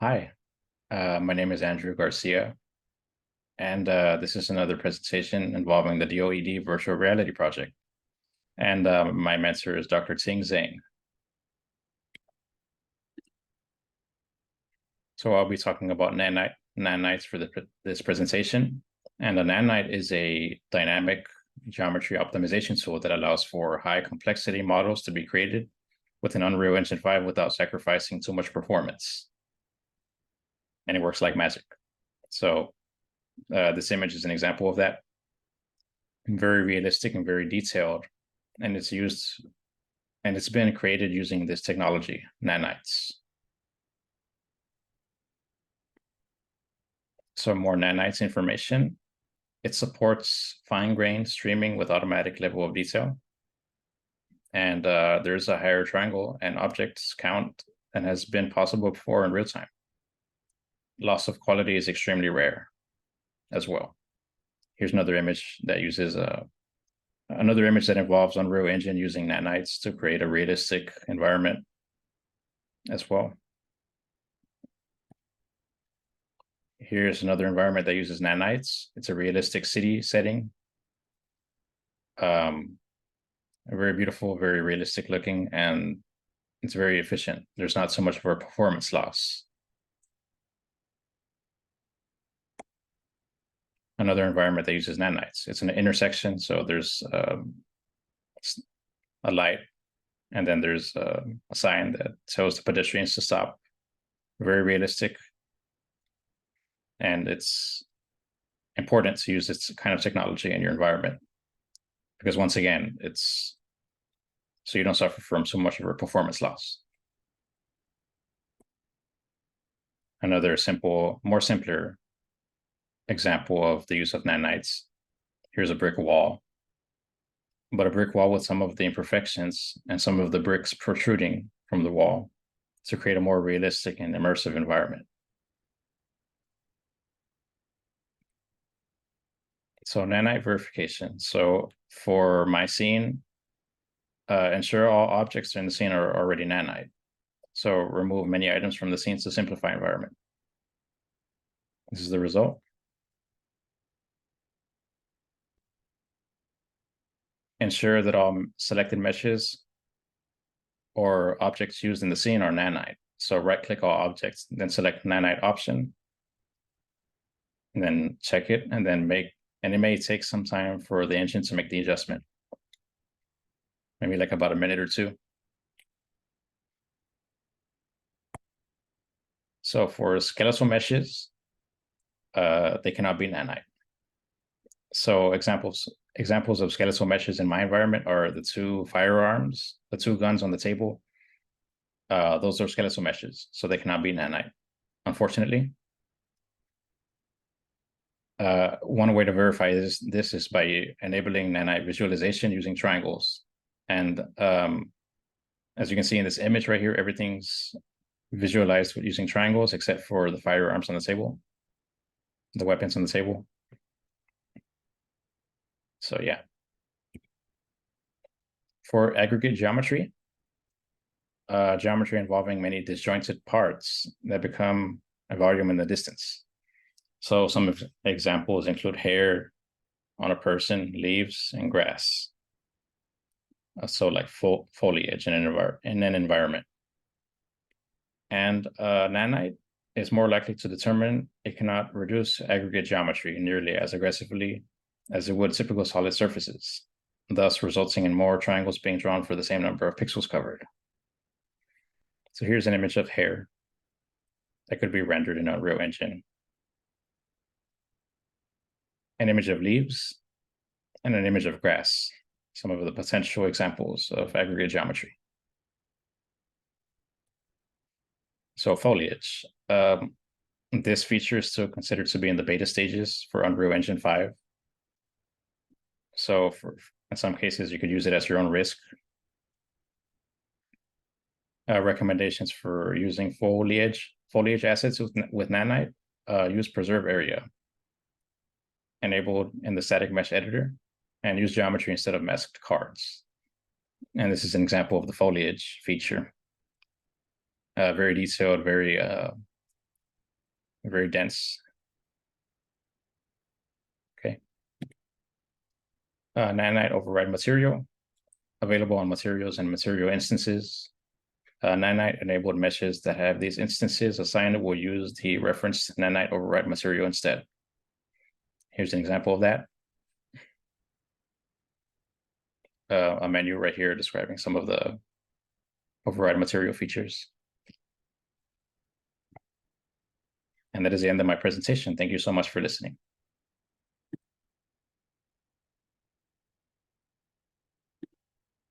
Hi, my name is Andrew Garcia, and this is another presentation involving the DOED Virtual Reality Project. And my mentor is Dr. Ting Zhang. So I'll be talking about nanites for this presentation. And a nanite is a dynamic geometry optimization tool that allows for high complexity models to be created with an Unreal Engine 5 without sacrificing too much performance. And it works like magic. So this image is an example of that. Very realistic and very detailed, and it's been created using this technology, nanites. So more nanites information. It supports fine-grained streaming with automatic level of detail. And there's a higher triangle and objects count than has been possible before in real time. Loss of quality is extremely rare as well. Here's another image that uses another image that involves Unreal Engine using nanites to create a realistic environment as well. Here's another environment that uses nanites. It's a realistic city setting. Very beautiful, very realistic looking, and it's very efficient. There's not so much of a performance loss. Another environment that uses nanites. It's an intersection, so there's a light, and then there's a sign that tells the pedestrians to stop. Very realistic. And it's important to use this kind of technology in your environment because once again, it's so you don't suffer from so much of a performance loss. Another more simpler example of the use of nanites. Here's a brick wall, but a brick wall with some of the imperfections and some of the bricks protruding from the wall to create a more realistic and immersive environment. So nanite verification. So for my scene, ensure all objects in the scene are already nanite. So remove many items from the scene to simplify environment. This is the result. Ensure that all selected meshes or objects used in the scene are nanite. So right-click all objects, then select nanite option, and then check it, and then and it may take some time for the engine to make the adjustment. Maybe like about a minute or two. So for skeletal meshes, they cannot be nanite. So examples of skeletal meshes in my environment are the two firearms, the two guns on the table. Those are skeletal meshes, so they cannot be nanite, unfortunately. One way to verify this is by enabling nanite visualization using triangles. And as you can see in this image right here, everything's visualized using triangles except for the firearms on the table, the weapons on the table. So yeah. For aggregate geometry, geometry involving many disjointed parts that become a volume in the distance. So some examples include hair on a person, leaves, and grass. So like foliage in an environment. And nanite is more likely to determine it cannot reduce aggregate geometry nearly as aggressively as it would typical solid surfaces, thus resulting in more triangles being drawn for the same number of pixels covered. So here's an image of hair that could be rendered in Unreal Engine. An image of leaves, and an image of grass, some of the potential examples of aggregate geometry. So foliage. This feature is still considered to be in the beta stages for Unreal Engine 5. So in some cases, you could use it at your own risk. Recommendations for using foliage assets with nanite, use preserve area enabled in the static mesh editor, and use geometry instead of masked cards. And this is an example of the foliage feature. Very detailed, very very dense. Okay. Nanite override material, available on materials and material instances. Nanite enabled meshes that have these instances assigned will use the referenced Nanite override material instead. Here's an example of that. A menu right here describing some of the override material features. And that is the end of my presentation. Thank you so much for listening.